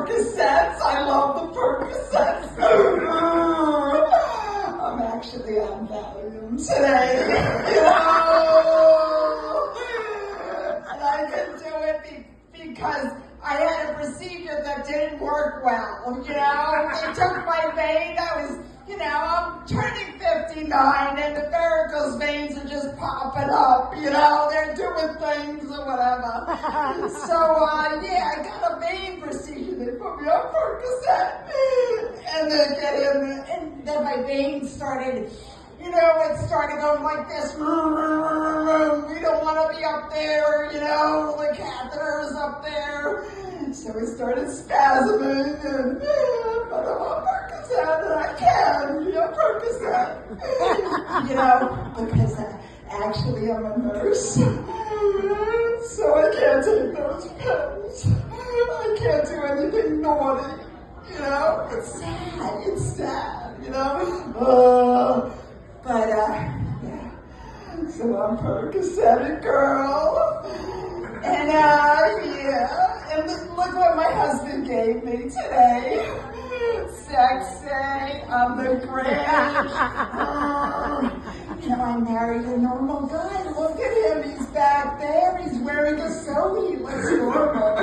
Percocets. I love the Percocets. I'm actually on Valium today. And I couldn't do it because I had a procedure that didn't work well. They took my vein. I'm turning 59 and the varicose veins are just popping up, they're doing things or whatever. So, I got a vein procedure. They put me on Percocet and then my veins started, it started going like this. We don't want to be up there, the catheter's up there. So it started spasming but I'm on Percocet and I can, Percocet. Because actually I'm a nurse. So I can't take those pills. I can't do anything naughty. It's sad, So I'm Percocet girl. And and look what my husband gave me today. Sexy on the gram. I married a normal guy. Look at him, he's back there. He's wearing a sew. He looks normal.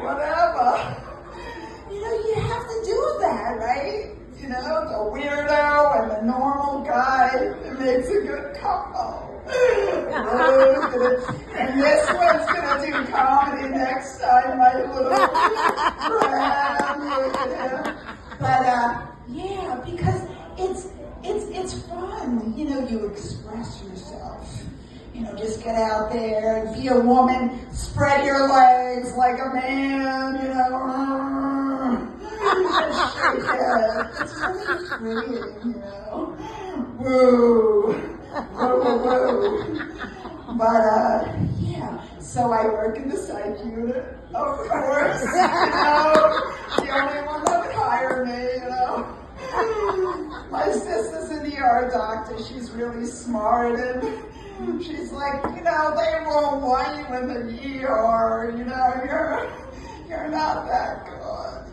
Whatever. You have to do that, right? The weirdo and the normal guy. It makes a good couple. And this one's gonna do comedy next time, my little friend. But because it's fun. You express yourself. Just get out there and be a woman. Spread your legs like a man. And shake it. It's really freeing. Woo. But, so I work in the psych unit, of course, the only one that would hire me, My sister's an ER doctor, she's really smart, and she's like, they won't want you in the ER, you're not that good,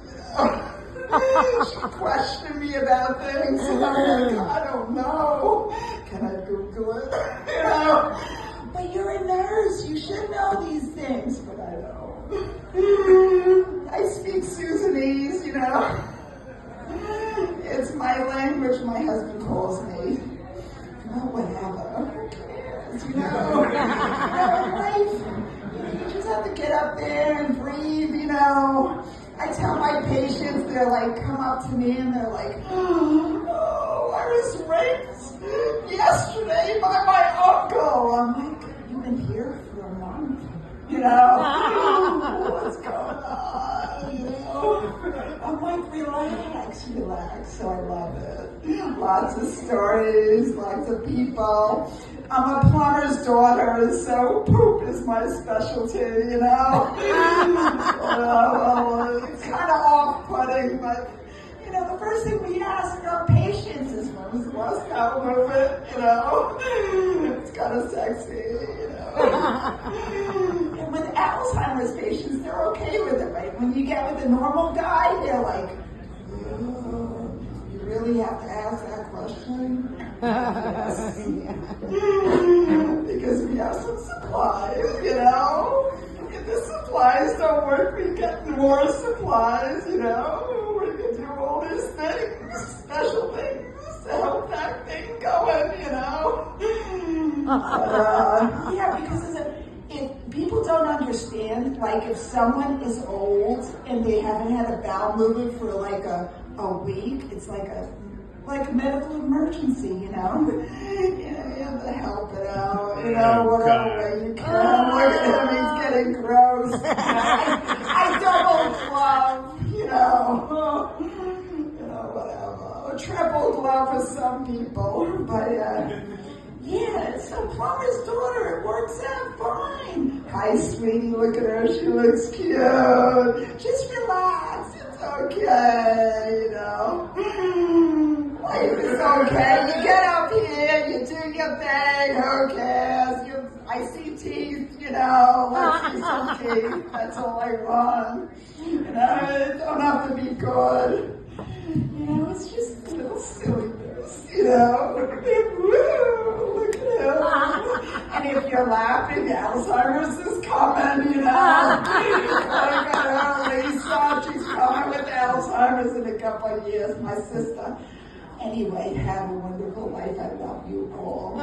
She questioned me about things, and I'm like, I don't know. Can I Google it? But you're a nurse. You should know these things, but I don't. I speak Susanese, It's my language. My husband calls me. Whatever. Who cares? Life. You just have to get up there and breathe. I tell my patients, they're like, come up to me and they're like, oh, I was raped yesterday by my uncle. I'm like, you've been here for a month, what's going on, I'm like, relax. So I love it. Lots of stories, lots of people. I'm a plumber's daughter, so poop is my specialty, It's kind of off-putting, but, the first thing we ask our patients is, when was the last time movement, It's kind of sexy, And with Alzheimer's patients, they're okay with it, right? When you get with a normal guy, they're like, you really have to ask that question? Because we have some supplies, If the supplies don't work, we get more supplies, We can do all these things, special things, to help that thing going, Because if people don't understand, like if someone is old and they haven't had a bowel movement for like a week, it's like a medical emergency, You have to help it out, whatever way you can. Look at him, he's getting gross. I double glove, whatever. A triple glove for some people, but so plumber's daughter, it works out fine. Hi, sweetie, look at her, she looks cute. Just relax, it's okay, Life is okay. You get up here, you do your thing, who cares? I see teeth, you know, let's be some teeth. That's all I want. You know, it don't have to be good. You know, it's just a little silliness, you know. Look at him, woo, look at him. And if you're laughing, Alzheimer's is coming, you know. I got her, Lisa, she's coming with Alzheimer's in a couple of years, my sister. Anyway, have a wonderful life. I love you all.